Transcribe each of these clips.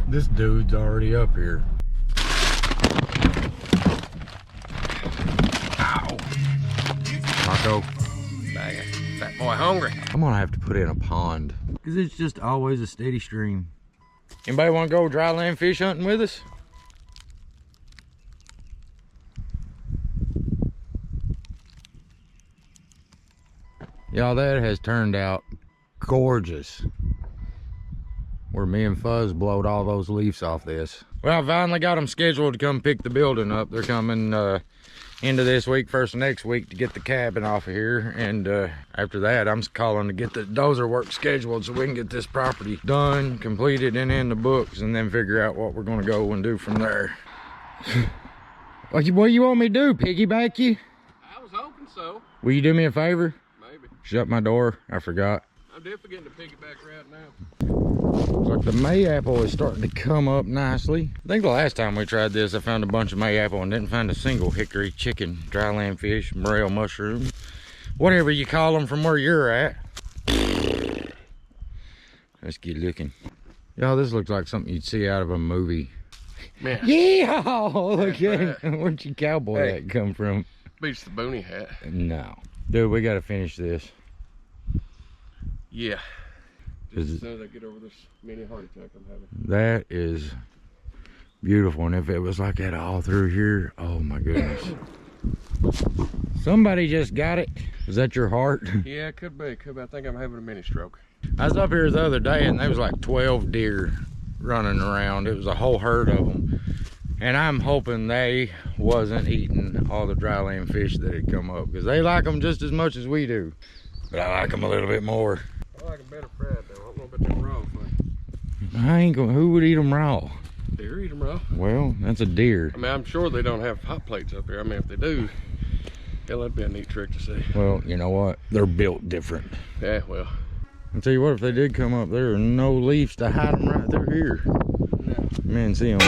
This dude's already up here. Ow. Marco. Dang it. Fat boy hungry. I'm gonna have to put in a pond. Cause it's just always a steady stream. Anybody wanna go dry land fish hunting with us? Y'all, that has turned out gorgeous. Where me and Fuzz blowed all those leaves off this. Well, I finally got them scheduled to come pick the building up. They're coming into this week, first of next week, to get the cabin off of here. And after that, I'm calling to get the dozer work scheduled so we can get this property done, completed, and in the books, and then figure out what we're gonna go and do from there. What you want me to do, piggyback you? I was hoping so. Will you do me a favor? Maybe. Shut my door, I forgot. I'm definitely getting the piggyback right now. Looks like the mayapple is starting to come up nicely. I think the last time we tried this, I found a bunch of mayapple and didn't find a single hickory, chicken, dry land fish, morel mushroom, whatever you call them from where you're at. Let's get looking. Y'all, this looks like something you'd see out of a movie. Man. Yeah, look at it. Where'd your cowboy hat come from? Beats the boonie hat. No. Dude, we gotta finish this. Yeah. Just as soon as I get over this mini heart attack I'm having. That is beautiful, and if it was like that all through here, oh my goodness. Somebody just got it. Is that your heart? Yeah, it could be. I think I'm having a mini stroke. I was up here the other day and there was like 12 deer running around. It was a whole herd of them. And I'm hoping they wasn't eating all the dry land fish that had come up, because they like them just as much as we do. But I like them a little bit more. I like them better fried though. I don't know about them raw. I ain't gonna, who would eat them raw? Deer eat them raw. Well, that's a deer. I mean, I'm sure they don't have hot plates up here. I mean, if they do, yeah, that'd be a neat trick to see. Well, you know what? They're built different. Yeah, well. I'll tell you what, if they did come up, there are no leaves to hide them right through here. No. Man, see them.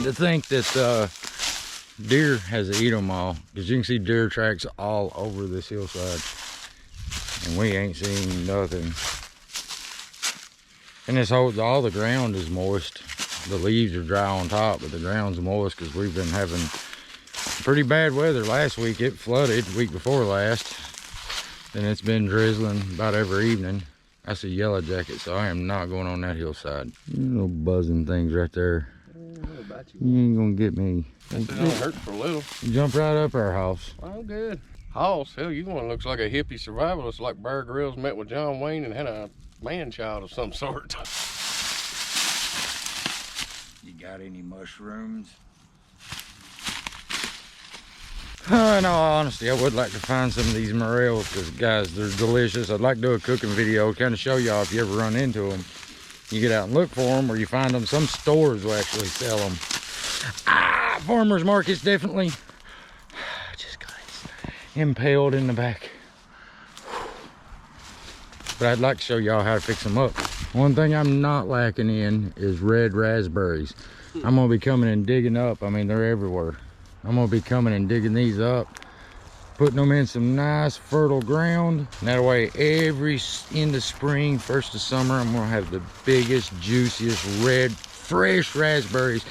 To think that deer has to eat them all, because you can see deer tracks all over this hillside, and we ain't seen nothing. And this whole, all the ground is moist. The leaves are dry on top, but the ground's moist because we've been having pretty bad weather. Last week it flooded, week before last, and it's been drizzling about every evening. That's a yellow jacket, so I am not going on that hillside. Little buzzing things right there. You ain't gonna get me. It don't hurt for a little. Jump right up our house. Well, good. House, hell, you one looks like a hippie survivalist, like Bear Grylls met with John Wayne and had a man-child of some sort. You got any mushrooms? In all honesty, I would like to find some of these morels, because guys, they're delicious. I'd like to do a cooking video, kind of show y'all if you ever run into them. You get out and look for them, or you find them. Some stores will actually sell them. Farmers markets definitely. Just got impaled in the back. But I'd like to show y'all how to fix them up. One thing I'm not lacking in is red raspberries. I'm gonna be coming and digging up. I mean, they're everywhere. I'm gonna be coming and digging these up, putting them in some nice fertile ground. And that way, every end of spring, first of summer, I'm gonna have the biggest, juiciest, red, fresh raspberries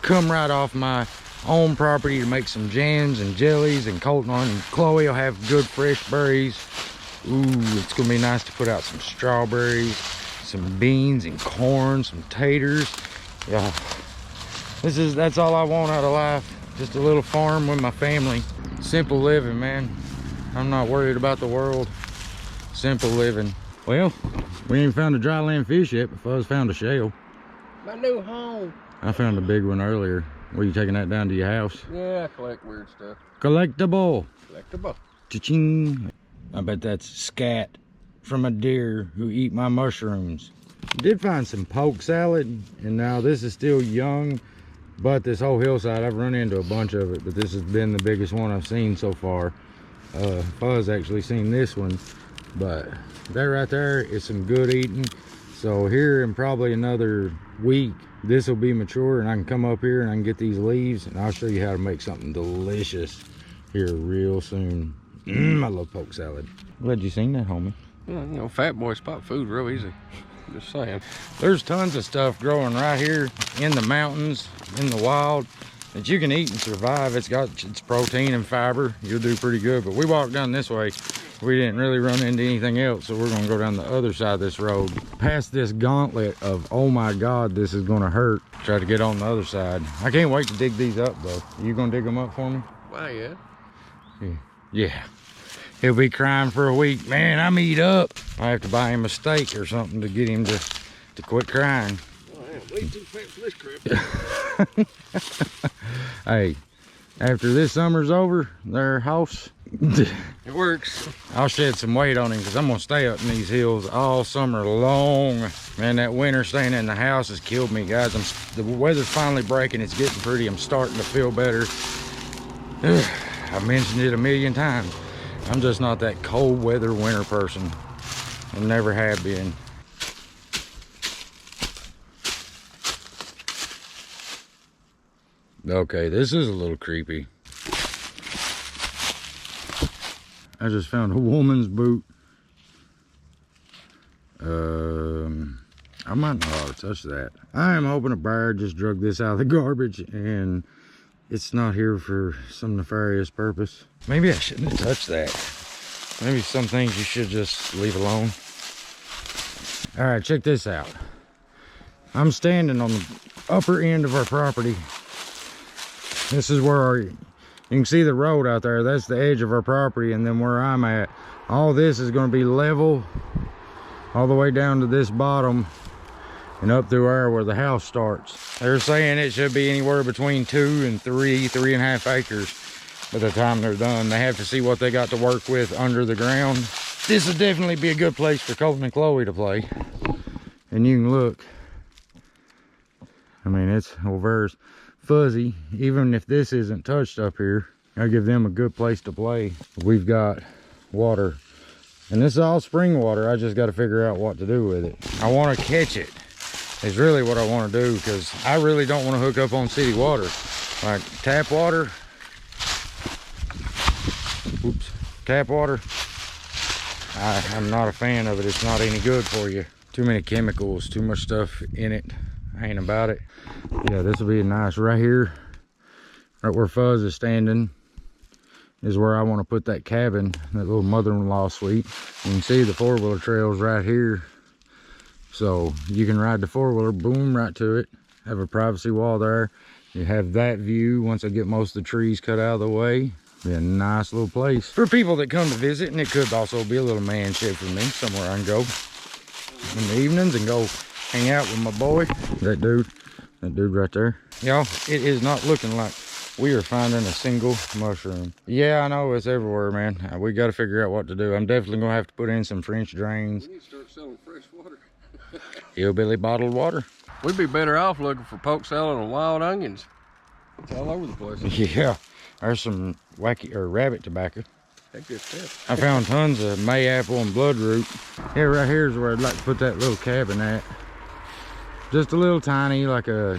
come right off my own property to make some jams and jellies, and Colton and Chloe will have good fresh berries. Ooh, it's gonna be nice to put out some strawberries, some beans and corn, some taters. Yeah, that's all I want out of life. Just a little farm with my family. Simple living, man. I'm not worried about the world. Simple living. Well, we ain't found a dry land fish yet, but Fuzz found a shell. My new home. I found a big one earlier. Were you taking that down to your house? Yeah, I collect weird stuff. Collectible. Collectible. Cha-ching. I bet that's scat from a deer who eat my mushrooms. Did find some poke salad, and now this is still young, but this whole hillside, I've run into a bunch of it, but this has been the biggest one I've seen so far. Fuzz actually seen this one, but that right there is some good eating. So here in probably another week, this will be mature, and I can come up here and I can get these leaves, and I'll show you how to make something delicious here real soon. I love poke salad. Glad you seen that, homie. Yeah, you know, fat boy spot food real easy. Just saying. There's tons of stuff growing right here in the mountains, in the wild, that you can eat and survive. It's got its protein and fiber. You'll do pretty good. But we walked down this way. We didn't really run into anything else, so we're gonna go down the other side of this road. Past this gauntlet of, oh my God, this is gonna hurt. Try to get on the other side. I can't wait to dig these up though. You gonna dig them up for me? Why, yeah. Yeah. He'll be crying for a week. Man, I'm eat up. I have to buy him a steak or something to get him to quit crying. Oh, I am way too fat for this crap. Hey, after this summer's over, their house, It works. I'll shed some weight on him because I'm gonna stay up in these hills all summer long. Man, that winter staying in the house has killed me, guys. The weather's finally breaking. It's getting pretty. I'm starting to feel better. I've mentioned it a million times. I'm just not that cold weather winter person. I never have been. Okay, this is a little creepy. I just found a woman's boot. I might not ought to touch that. I am hoping a bear just drug this out of the garbage and it's not here for some nefarious purpose. Maybe I shouldn't have touched that. Maybe some things you should just leave alone. All right, check this out. I'm standing on the upper end of our property. This is where you can see the road out there. That's the edge of our property, and then where I'm at, all this is going to be level all the way down to this bottom and up through there where the house starts. They're saying it should be anywhere between 2 and 3.5 acres by the time they're done. They have to see what they got to work with under the ground. This would definitely be a good place for Colton and Chloe to play. And you can look. I mean, it's over fuzzy. Even if this isn't touched up here, I'll give them a good place to play. We've got water. And this is all spring water. I just got to figure out what to do with it. I want to catch it. Is really what I want to do, because I really don't want to hook up on city water. Like tap water. Oops. Tap water. I'm not a fan of it. It's not any good for you. Too many chemicals, too much stuff in it. I ain't about it. Yeah, this will be nice. Right here, right where Fuzz is standing, is where I want to put that cabin, that little mother-in-law suite. You can see the four-wheeler trails right here. So you can ride the four-wheeler, boom, right to it. Have a privacy wall there. You have that view once I get most of the trees cut out of the way. Be a nice little place for people that come to visit, and it could also be a little man shed for me, somewhere I can go in the evenings and go hang out with my boy. That dude right there. Y'all, it is not looking like we are finding a single mushroom. Yeah, I know it's everywhere, man. We got to figure out what to do. I'm definitely gonna have to put in some French drains. We need to start selling fresh water. Hillbilly bottled water. We'd be better off looking for poke salad and wild onions. It's all over the place. Yeah, there's some wacky or rabbit tobacco. Heck, good stuff. I found tons of mayapple and bloodroot. Yeah, right here is where I'd like to put that little cabin at. Just a little tiny, like a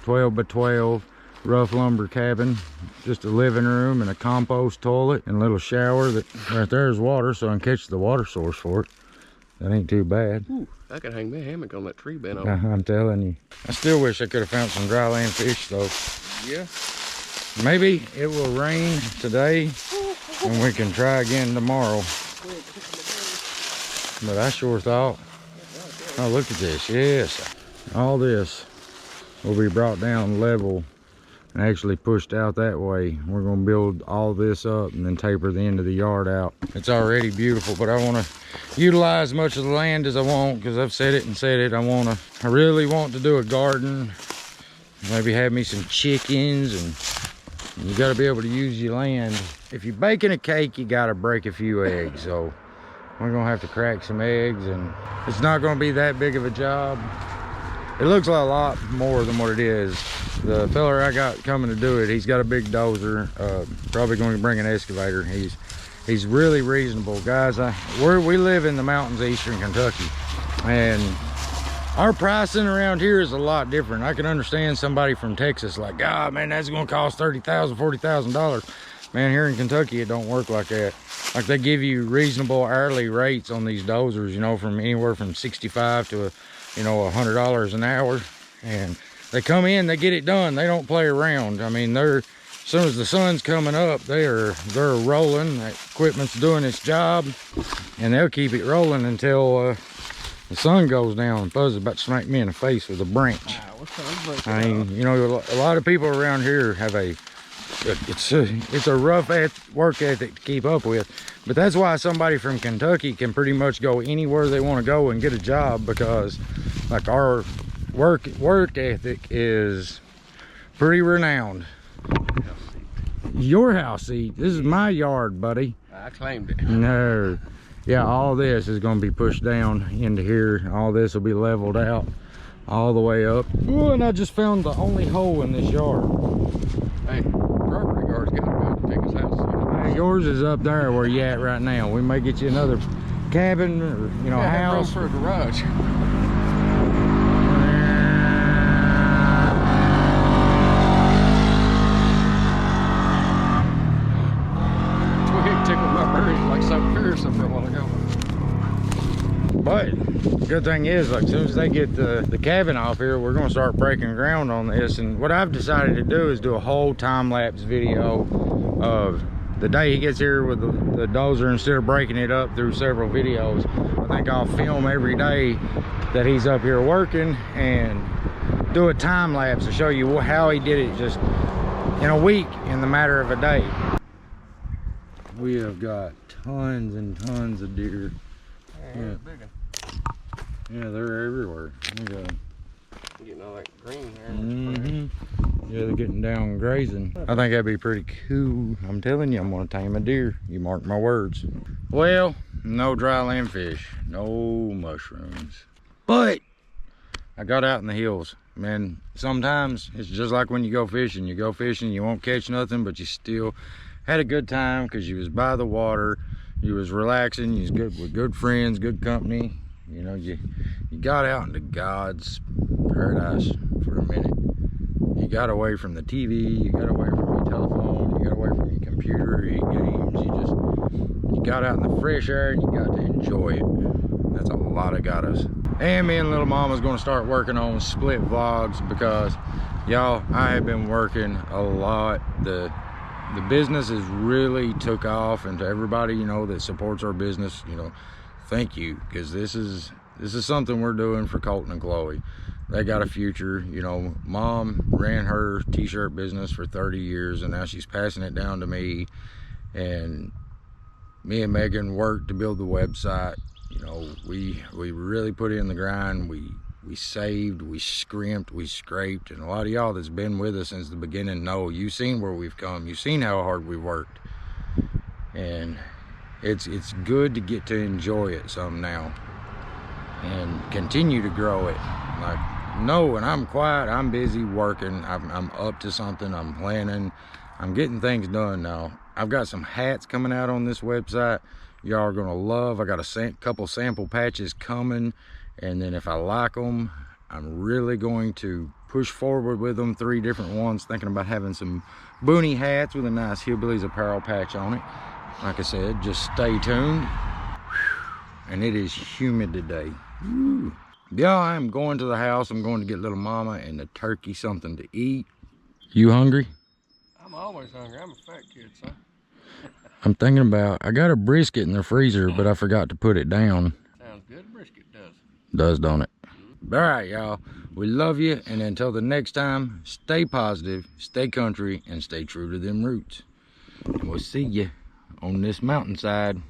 12 by 12 rough lumber cabin. Just a living room and a compost toilet and a little shower. That right there is water, so I can catch the water source for it. That ain't too bad. Ooh, I could hang my hammock on that tree bent over. I'm telling you. I still wish I could have found some dry land fish though. Yeah. Maybe it will rain today and we can try again tomorrow. But I sure thought, oh, look at this. Yes, all this will be brought down level actually pushed out that way. We're gonna build all this up and then taper the end of the yard out. It's already beautiful, but I want to utilize as much of the land as I want, because I've said it. I really want to do a garden, maybe have me some chickens, and you got to be able to use your land. If you're baking a cake, you got to break a few eggs. So we're gonna have to crack some eggs, and it's not gonna be that big of a job. It looks like a lot more than what it is. The fella I got coming to do it, he's got a big dozer, probably going to bring an excavator. He's really reasonable. Guys, we live in the mountains of eastern Kentucky, and our pricing around here is a lot different. I can understand somebody from Texas like, God, man, that's gonna cost $30,000, $40,000. Man, here in Kentucky, it don't work like that. Like, they give you reasonable hourly rates on these dozers, you know, from anywhere from 65 to $100 an hour, and they come in, they get it done. They don't play around. I mean, as soon as the sun's coming up, they're rolling. That equipment's doing its job, and they'll keep it rolling until the sun goes down. Buzz is about to smack me in the face with a branch. I mean, a lot of people around here have it's a rough work ethic to keep up with, but that's why somebody from Kentucky can pretty much go anywhere they want to go and get a job, because like our work ethic is pretty renowned. Your house seat. This is my yard, buddy. I claimed it. No. Yeah, all this is going to be pushed down into here. All this will be leveled out all the way up. Oh, and I just found the only hole in this yard. Hey, property guard's got to go to take his house. Hey, yours is up there where you at right now. We may get you another cabin or house for a garage. Tickled my bird like something fierce up there a while ago. But the good thing is, like, as soon as they get the cabin off here, we're gonna start breaking ground on this. And what I've decided to do is do a whole time-lapse video of the day he gets here with the dozer, instead of breaking it up through several videos. I think I'll film every day that he's up here working and do a time-lapse to show you how he did it just in a week, in the matter of a day. We have got tons and tons of deer. Yeah, yeah, they're everywhere. Getting all that green there. Yeah, they're getting down grazing. I think that'd be pretty cool. I'm telling you, I'm gonna tame a deer. You mark my words. Well, no dry land fish, no mushrooms. But I got out in the hills. Man, sometimes it's just like when you go fishing. You go fishing, you won't catch nothing, but you still had a good time because you was by the water, you was relaxing, you was good with good friends, good company. You got out into God's paradise for a minute. You got away from the TV, you got away from your telephone, you got away from your computer, your games. You got out in the fresh air and you got to enjoy it. That's a lot of got us. And me and little mama's gonna start working on split vlogs, because y'all, I have been working a lot. The business has really took off, and to everybody that supports our business, thank you, because this is something we're doing for Colton and Chloe. They got a future. Mom ran her t-shirt business for 30 years, and now she's passing it down to me. And me and Megan worked to build the website. We really put in the grind. We saved, we scrimped, we scraped, and a lot of y'all that's been with us since the beginning know, you've seen where we've come, you've seen how hard we've worked, and it's good to get to enjoy it some now and continue to grow it. Like, no, when I'm quiet, I'm busy working, I'm up to something, I'm planning, I'm getting things done now. I've got some hats coming out on this website y'all are gonna love. I got a couple sample patches coming, and then if I like them, I'm really going to push forward with them. 3 different ones, thinking about having some boonie hats with a nice Hillbillies apparel patch on it. Like I said, just stay tuned. And it is humid today. Woo. Yeah, I'm going to the house. I'm going to get little mama and the turkey something to eat. You hungry? I'm always hungry. I'm a fat kid, son. I'm thinking about, I got a brisket in the freezer, but I forgot to put it down. Sounds good. Brisket does. Does, don't it? All right, y'all. We love you, and until the next time, stay positive, stay country, and stay true to them roots. And we'll see you on this mountainside.